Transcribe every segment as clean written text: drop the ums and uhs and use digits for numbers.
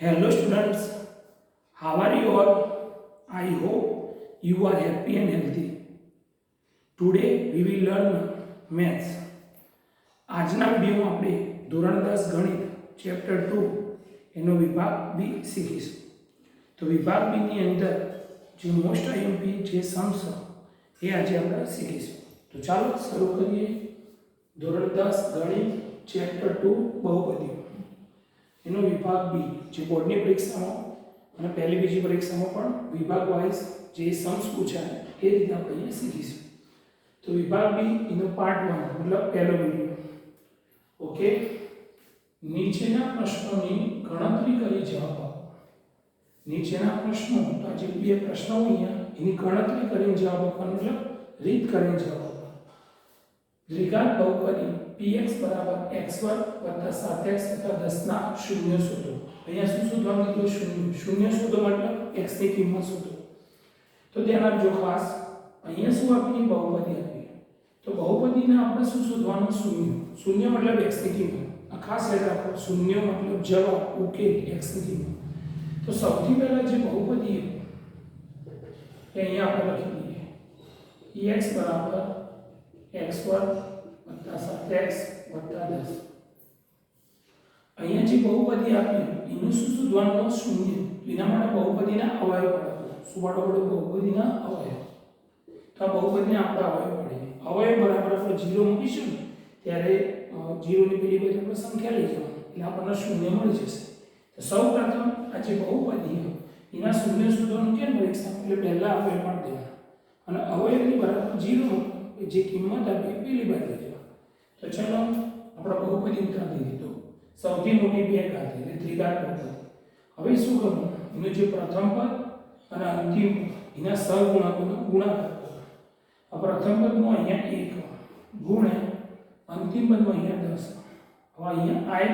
Hello students, how are you all? I hope you are happy and healthy. Today we will learn maths. આજના વિડીયોમાં આપણે ધોરણ 10 ગણિત chapter 2 એનો વિભાગ બી શીખીશું. તો વિભાગ બી ની અંદર જે મોસ્ટ આઈએમપી જે સમ્સ એ આજે આપણે શીખીશું. તો ચાલો શરૂ કરીએ. ધોરણ 10 ગણિત ચેપ્ટર 2 બહુપદીઓ એનો વિભાગ બી જે બોર્ડની પરીક્ષામાં અને પહેલી બીજી પરીક્ષામાં પણ વિભાગ વાઇઝ જે સમ્સ પૂછાય એ રીતે આપણે શીખીશું. તો વિભાગ બી એનો પાર્ટ 1 મતલબ પહેલો વિડિયો. ઓકે, નીચેના પ્રશ્નોની ગણતરી કરી જવાબ આપો. નીચેના પ્રશ્નો તો જે બે પ્રશ્નો અહીંયા એની ગણતરી કરીને જવાબ આપવાનો મતલબ રીત કરીને જવાબ આપવાનો. દ્વિઘાત બહુપદી px = x2 + 7x + 10 ના શૂન્ય શોધો. અહીંયા શું શોધવાનું કીધું? શૂન્ય શોધો મતલબ x ની કિંમત શોધો. તો ધ્યાન આપજો ખાસ, અહીંયા શું આપી? બહુપદી આપી. તો બહુપદીના આપણે શું શોધવાનું? શૂન્ય મતલબ x ની કિંમત. આ ખાસ યાદ રાખો, શૂન્ય મતલબ જવાબ, ઉકેલ x ની કિંમત. તો સૌથી પહેલા જે બહુપદી એ અહીંયા આપણે લખી દઈએ ex = x2 + 7x + 10. અહીંયા જે બહુપદી આપી એનું શું શોધવાનું? શૂન્ય. એના માટે બહુપદીના અવયવ પાડો. શું પાડો? બહુપદીના અવયવ. તો આ બહુપદીના આપણે અવયવ પાડીએ. અવયવ બરાબર આપણે 0 મૂકીશું ને ત્યારે 0 ની પેલી બાજુ આપણે સંખ્યા લઈ જવાની એટલે આપણને શૂન્ય મળી જશે. તો સૌપ્રથમ આ જે બહુપદી એના શૂન્ય શોધવાનું કેમ પરીક્ષા એટલે પહેલા અવયવ પાડી દેવાના અને અવયવની બરાબર 0 મૂકવાનું જે કિંમત આપી પેલી બાજુ લઈ જવાની. તો ચલો આપણે બહુપદી ઉતારી દીધી. તો સૌથી મોટી બે ઘાત એટલે ત્રિઘાત બહુપદી. હવે શું કરવું? એનું જે પ્રથમ પદ અને અંતિમ પદ એના સહગુણકોનો ગુણાકાર કરવો. આ પ્રથમ પદમાં અહીંયા 1 ગુણ્યા અંતિમ પદમાં અહીંયા 10. હવે અહીંયા i +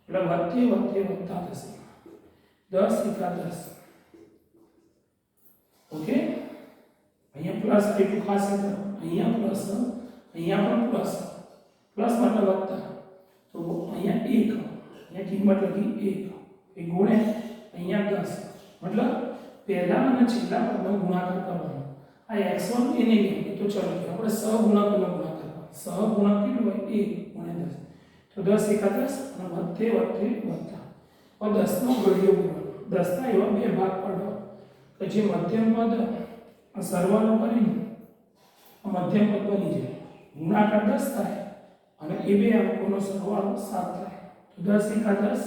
એટલે વધતા થશે. 10 × 10. ઓકે, અહીંયા પ્લસ આપ્યું ખાસ અહીંયા પ્લસ, અહીંયા પણ પ્લસ. પ્લસ મતલબ વધતા. તો અહીંયા 1, અહીંયા કિંમત લખી 1 એ ગુણે અહીંયા 10 મતલબ પહેલા અને છેલ્લા પદનો ગુણાકાર કરવાનો. આ x1 એ નહીં તો ચલો આપણે સહગુણકનો ગુણાકાર કરવાનો. સહગુણક કેટલું હોય? 1 × 10. તો 10 × 10 અને વધતા. હવે 10 નો ઘડિયો બોલવાનો. 10 ના એવા બે ભાગ પાડવા કે જે મધ્યમ પદ આ સરવાળો કરીને આ મધ્યમ પદ બની જાય. ગુણાકાર 10 થાય અને એ બે અંકોનો સરવાળો 7 થાય. તો 10 × 10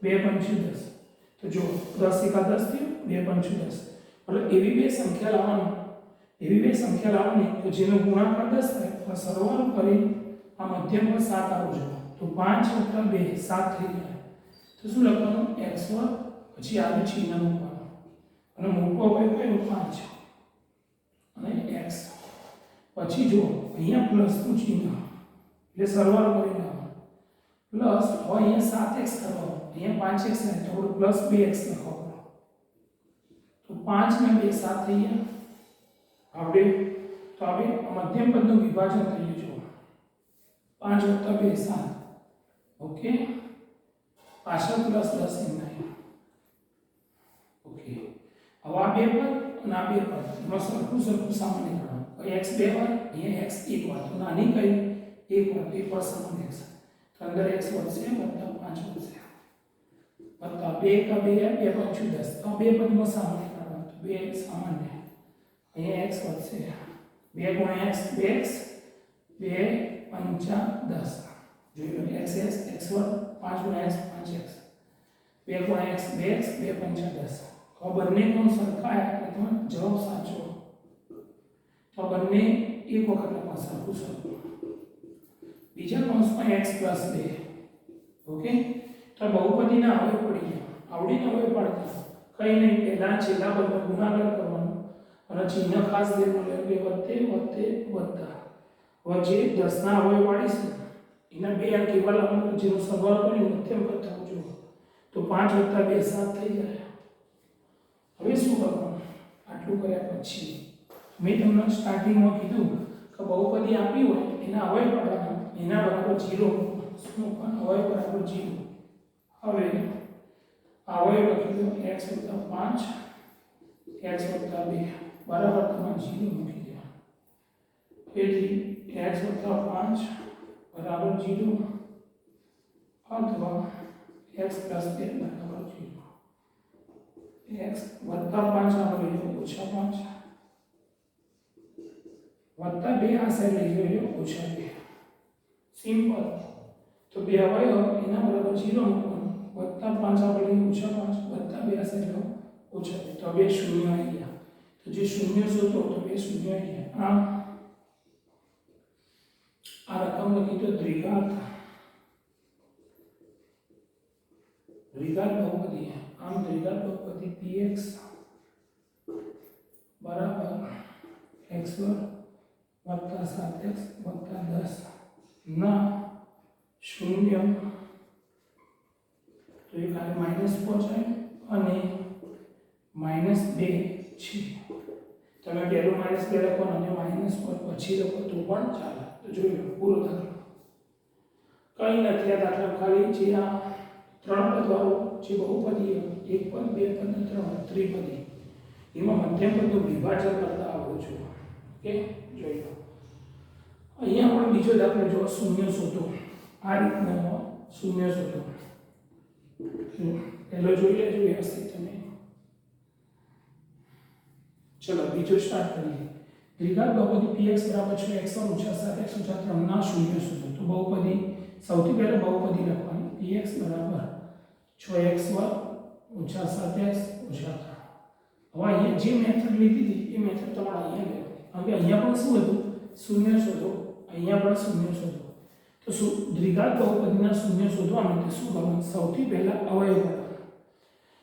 2 × 10. તો જો 10 × 10 થયું 2 × 10. એટલે એવી બે સંખ્યા લાવવાની કે જેનો ગુણાકાર 10 થાય અને સરવાળો કરીને આ મધ્યમ પદ 7 આવવું જોઈએ. તો 5 + 2 7 થઈ જાય. તો શું લખવાનું? x1 પછી આવી ચિહ્ન મૂકવાનું અને મોટો અવયવ કયો? 5 અને x. પછી જો અહીંયા પ્લસનું ચિહ્ન એટલે સરવાળો કરીને પ્લસ હવે અહીંયા 7x કરવાનો, અહીંયા 5x ને તો 2x લખવાનો. તો 5 ને 2 7 થઈ ગયા. આપણે તો આપણે મધ્યમ પદનું વિભાજન થઈ ગયું. 5 + 2 7. ઓકે, પાછળ પ્લસ 10 એમ નહીં. ઓકે, હવે આ બે પદ અને આ બે પદ એમાં સરખું સામાન્ય કરવાનું. x 2 વાર, અહીંયા x 1 વાર. તો નાની કઈ 1 વાર, 1 વાર સામાન્ય x. તો અંદર x વધશે વત્તા 5 વધશે વત્તા 2 × 2 2 × 10. તો બે પદમાં સામાન્ય કરવાનું. તો 2 સામાન્ય, અહીંયા x વધશે 2 × x 2x 2 × 5 10. જોઈ લો x x1 5 × x 5x 2 × x 2x 2 × 5 10. તો બંને કોણ સરખા એટલે તમારો જવાબ સાચો. તો બંને એક વખત લખવા સરખું. બીજા કૌંસમાં x + 2. ઓકે, તો બહુપદીના અવયવ પડી ગયા. આવડીને અવયવ પાડતા કઈ નહીં, પહેલા છેલ્લા પદનો ગુણાકાર કરવાનો અને ચિહ્ન ખાસ ધ્યાનમાં લેવું કે વધતા. હવે જે 10 ના અવયવ પાડીશું એના બે અંક એવા લાવવાનું જેનો સરવાળો કરીને મધ્યમ પદ થવું જોઈએ. તો 5 + 2 7 થઈ જાય. હવે શું કરવાનું? આટલું કર્યા પછી મેં તમને સ્ટાર્ટિંગમાં કીધું કે બહુપદી આપી હોય એના અવયવ પાડવાના. એના બરાબર 0 શું પણ અવયવ બરાબર 0. હવે અવયવ લખી દો x + 5 x + 2 બરાબર તમારે 0 મૂકી દેવાનું. તેથી x + 5 બરાબર 0 અથવા x + 2 બરાબર 0. x + 5 આપણે લઈએ -5 +2 આ સાઈડ લઈ જોઈએ -2. સિમ્પલ. તો બે અવયવ એના બરાબર 0 મૂકવાનું. +5 આપણે લઈએ -5 +2 આ સાઈડ લો -2. તો બે શૂન્ય આવી ગયા. તો જે શૂન્ય શોધો તો બે શૂન્ય આવી ગયા. આ રકમ લખી તો દ્વિઘાત બહુપદી. આમ દ્વિઘાત બહુપદી px બરાબર x2 + 7x + 10 ના શૂન્ય, તો એ ખાલી માઇનસ પહોંચાય અને -2 છે. તમે પહેલું -2 લખો અને -4 પછી લખો તો પણ ચાલે. તો જોઈ લો પૂરો દાખલો. કંઈ નથી આ દાખલા ખાલી જે આ ત્રણ પદવાળો જે બહુપદી એક પદ બે પદ અને ત્રણ ત્રિપદી એમાં મધ્યમ પદનું વિભાજન કરતા આવડું છું. ઓકે, જોઈ લો. અહીંયા આપણે બીજો દાખલો જો શૂન્ય શોધો. આ રીતનો શૂન્ય શોધો. પહેલો જોઈ લેજો વ્યવસ્થિત તમે. ચલો બીજો સ્ટાર્ટ કરીએ. દ્વિઘાત બહુપદી px બરાબર 6x2 - 7x - 3 ના શૂન્ય શોધો. તો બહુપદી સૌથી પહેલા બહુપદી લખવાની. px બરાબર 6x2 - 7x - 3. હવે અહીંયા જે મેથડ લીધી હતી એ મેથડ તમારે અહીંયા લેવાની. હવે અહીંયા પણ શું હતું? શૂન્ય શોધો. અહીંયા પણ શૂન્ય શોધો. તો દ્વિઘાત બહુપદીના શૂન્ય શોધવા માટે શું કરવાનું? સૌથી પહેલા અવયવ પાડવાના.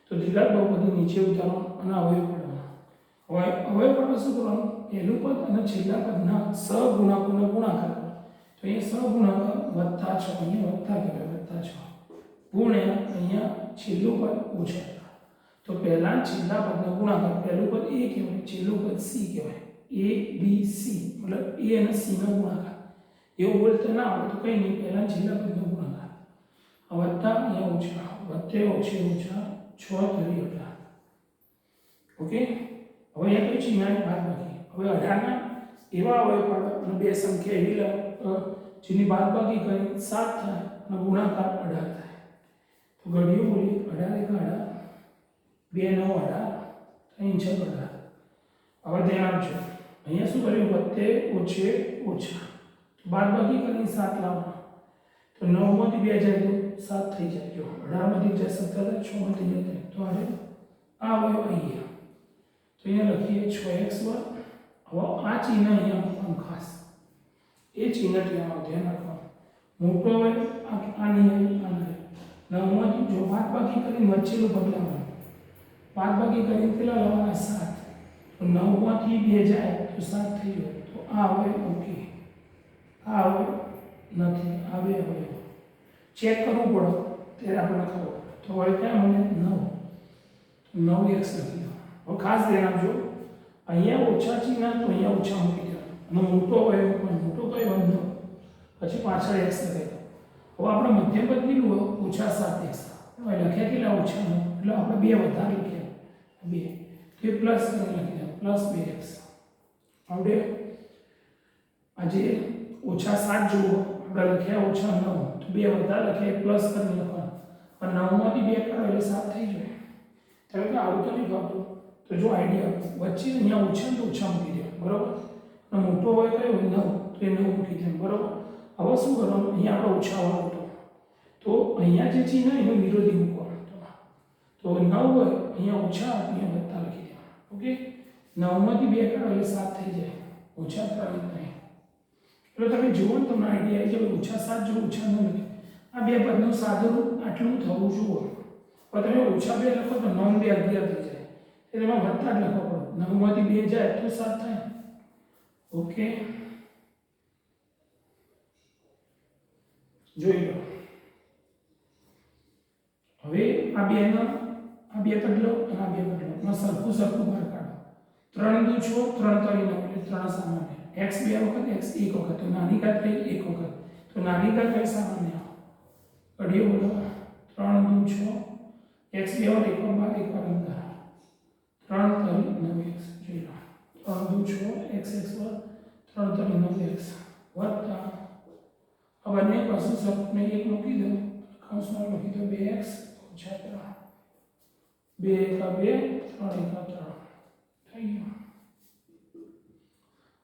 તો દ્વિઘાત બહુપદી નીચે ઉતારવાનું અને અવયવ પાડવાના. હવે અવયવ પાડવા શું કરવાનું? પહેલું પદ અને છેલ્લા પદના સહગુણાંકોનો ગુણાકાર કરવાનો. તો અહીંયા સહગુણાંક +6, અહીંયા વત્તા કહેવાય +6 ગુણ્યા અહીંયા છેલ્લું પદ ઓછા. તો પહેલા છેલ્લા પદનો ગુણાકાર. પહેલું પદ a કહેવાય, છેલ્લું પદ c કહેવાય. a b c મતલબ a અને c નો ગુણાકાર. એવું બોલતા ના આવડે તો કંઈ નહીં, પહેલા છેલ્લા પદનો ગુણાકાર. આ વત્તા અહીંયા ઓછા, વત્તે ઓછે ઓછા 6 કરી 18. ઓકે, હવે અહીંયા કઈ ચિહ્ન બાદબાકી. હવે 18 ના એવા અવયવ પાડો અને બે સંખ્યા એવી જેની બાદબાકી કરી 7 થાય અને ગુણાકાર 18 થાય. તો ઘડીઓ બોલી 18 × 18 2 × 9 = 18 3 × 6 = 18. હવે ધ્યાન આપજો. અહીંયા શું કર્યું? વત્તે ઓછે ઓછા. તો બાદબાકી કરીને 7 લાવવા. તો 9 માંથી 2 જાય તો 7 થઈ જાય. જો 18 માંથી જાય 17 6 માંથી જાય તો આ અવયવ આવી ગયા. તો અહીંયા લખીએ 6x2. હવે આ ચિહ્ન અહીંયા મૂકવાનું ખાસ. એ ચિહ્ન ત્યાં ધ્યાન રાખવાનું. મોટો અવયવ આની આની 9 માંથી જો બાદબાકી કરીને વચ્ચેનું બદલાવાનું. બાદબાકી કરીને કેટલા લાવવાના? 7. તો 9 માંથી 2 જાય તો 7 થઈ જાય. તો આ અવયવ ઓકે, આ અવયવ નથી, આ બે અવયવ ચેક કરવું પડે ત્યારે આપણે ખબર. તો હવે ક્યાં મને 9x લખી દો. હવે ખાસ ધ્યાન આપજો. અહીંયા ઓછા ચિહ્ન તો અહીંયા ઓછા મૂકી દેવાનું અને મોટો અવયવ પણ મોટો કયો? 9 પછી પાછળ x લખાય. હવે આપણે મધ્યમ પદ કેટલું હોય? -7x. હવે લખ્યા કેટલા? ઓછા 9 એટલે આપણે બે વધારે લખ્યા 2. તો એ પ્લસ કરીને લખી દો +2x. આવડે? આજે -7 જુઓ આપણે લખ્યા -9 તો બે વધારે લખ્યા પ્લસ કરીને લખવાનું. અને 9 માંથી 2 કાઢો એટલે 7 થઈ જાય. તમે કે આવું તો નહીં ફાવતું તો જો આઈડિયા વચ્ચે અહીંયા ઓછા તો ઓછા મૂકી દે. બરોબર? અને મોટો હોય કયો? 9 તો એ 9 મૂકી દે. બરોબર? હવે શું કરવાનું? અહીંયા આપણે ઓછા હોય મોટો તો અહીંયા જે ચિહ્ન એનું વિરોધી મૂકવાનું. તો 9 હોય અહીંયા ઓછા અહીંયા વત્તા લખી દેવાનું. ઓકે, 9 માંથી 2 કાઢો એટલે 7 થઈ જાય. ઓછા 3 નહીં. એટલે તમે જુઓ ને તમને આઈડિયા આવી જાય. -7 જો ઓછા 9 લખે. આ બે પદનું સાદું રૂપ આટલું થવું જોઈએ. પણ તમે ઓછા 2 લખો તો 9 × 2 = 11 થઈ જાય. એટલે એમાં વત્તા જ લખવો પડે. 9 માંથી 2 જાય તો 7 થાય. ઓકે, જોઈ લો. હવે આ બે પદ લો અને આ બે પદ લો. એમાં સરખું બહાર કાઢો. 3 દુ 6 3 કરી નાખો એટલે 3 સામાન્ય. x 2 વખત x 1 વખત તો નાની ઘાત લઈ 1 વખત. તો નાની ઘાત કઈ સામાન્ય? ઘડીઓ બોલો 3 3 દુ 6 x બે વાર એક વાર બાદ એક વાર અંતર 3 3 9x જોઈ લો 3 દુ 6 x વાર 3 3 9x વત્તા આ બંને પાસે સરખને એક મૂકી દો કૌંસમાં લખી દો 2x ઓછા 3 2 1 2 3 1 3 થઈ ગયું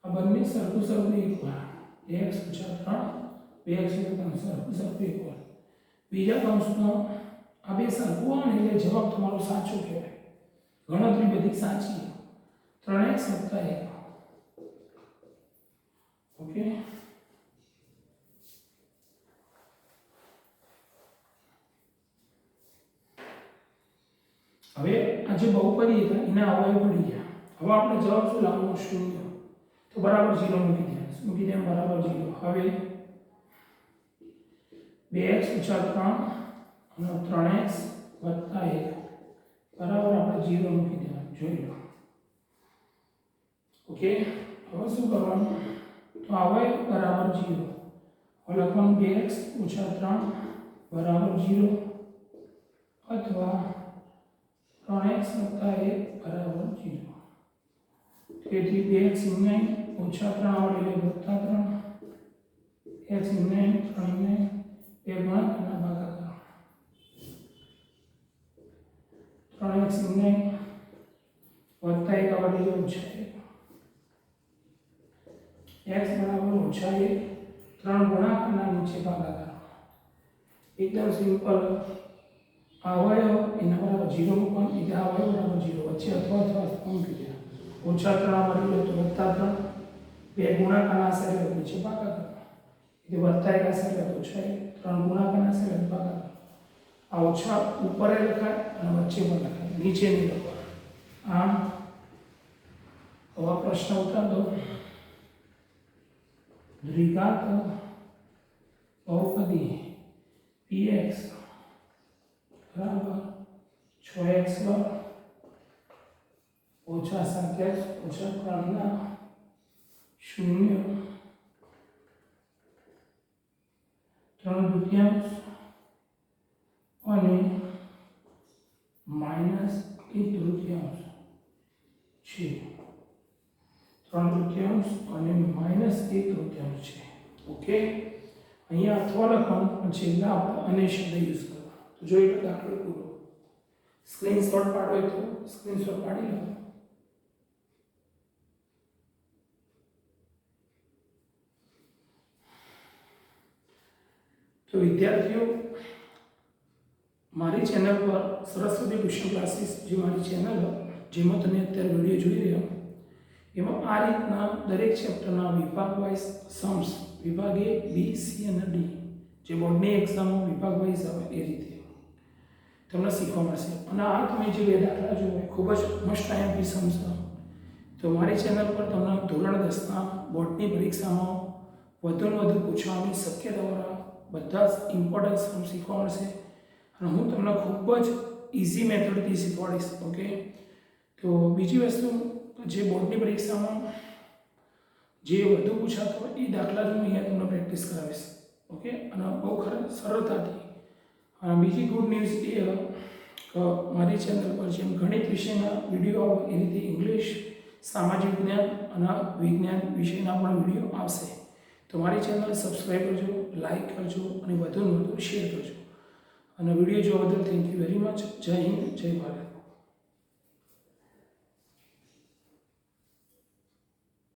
આ બંને સરખું સરખું એક વાર x ઓછા 3 2x સરખું સરખું એક વાર બીજા કૌંસમાં આ બે સરખું આવે ને એટલે જવાબ તમારો સાચો કહેવાય ગણતરી બધી સાચી 3x વત્તા 1 ઓકે હવે આ જે બહુપદી હતા એના અવયવ પડી ગયા હવે આપણે જવાબ શું લાવવાનો 0 તો બરાબર 0 મૂકી દે બરાબર 0 હવે 2x ઓછા 3 અને 3x વત્તા 1 બરાબર આપણે 0 મૂકી દેવાનું જોઈ લો ઓકે હવે શું કરવાનું તો અવયવ બરાબર 0 હવે લખવાનું 2x ઓછા 3 બરાબર 0 અથવા 3x વત્તા 1 બરાબર 0 તેથી 2x ઓછા 3 વડે વત્તા 3 x 3 એ ગુણાકારના ભાગાકાર 3x વત્તા 1 વડે ઓછા 1 x બરાબર ઓછા 1 3 ગુણાકારના નીચે ભાગાકાર એકદમ સિમ્પલ અવયવ એના બરાબર 0 મૂકવાનું એટલે અવયવ બરાબર 0 વચ્ચે અથવા મૂકી દે ઓછા 3 વડે તો વત્તા 3 2 ગુણાકારના આશરે નીચે ભાગાકાર એટલે વત્તા 1 આશરે ઓછા 1 3 ગુણાકારના આશરે ભાગાકાર આ ઓછા ઉપર લખાય અને વચ્ચે પણ લખાય નીચે નહીં લખવાનું આમ હવે પ્રશ્ન ઉતાર દો દ્વિઘાત બહુપદી px બરાબર 6x ઓછા 7x ઓછા 3 ના 0 3 દુત્યાંશ અને માઇનસ 1 તૃતીયાંશ છે 3 તૃતીયાંશ અને માઇનસ 1 તૃતીયાંશ છે ઓકે અહીંયા અથવા લખવાનું છેલ્લા આપણે અને શબ્દ યુઝ કરવાનો તો જોઈ લો દાખલો પૂરો સ્ક્રીનશોટ પાડો તો સ્ક્રીનશોટ પાડી લો તો વિદ્યાર્થીઓ મારી ચેનલ પર સરસ્વતી ટ્યુશન ક્લાસીસ જે મારી ચેનલ જેમાં તમે અત્યારે વિડીયો જોઈ રહ્યા એમાં આ રીતના દરેક ચેપ્ટરના વિભાગ વાઇઝ સમ્સ વિભાગ A B C અને D જે બોર્ડની એક્ઝામમાં વિભાગ વાઇઝ આવે એ રીતે તમને શીખવા મળશે અને આ તમે જે બે દાખલા જુઓ ખૂબ જ મસ્ત આઈએમપી સમ્સ તો મારી ચેનલ પર તમને ધોરણ 10ના બોર્ડની પરીક્ષામાં વધુને વધુ પૂછવાની શક્યતાવાળા બધા જ ઇમ્પોર્ટન્ટ સમ શીખવા મળશે અને હું તમને ખૂબ જ ઇઝી મેથડથી શીખવાડીશ ઓકે તો બીજી વસ્તુ જે બોર્ડની પરીક્ષામાં જે વધુ પૂછાતો એ દાખલા હું અહીંયા તમને પ્રેક્ટિસ કરાવીશ ઓકે અને બહુ સરળતાથી અને બીજી ગુડ ન્યૂઝ એ કે મારી ચેનલ પર જેમ ગણિત વિષયના વિડીયો આવે એ રીતે ઇંગ્લિશ સામાજિક વિજ્ઞાન અને વિજ્ઞાન વિષયના પણ વિડીયો આવશે તો મારી ચેનલ સબસ્ક્રાઈબ કરજો લાઈક કરજો અને વધુને વધુ શેર કરજો અને વિડીયો જોવા બદલ થેન્ક યુ વેરી મચ જય હિન્દ જય ભારત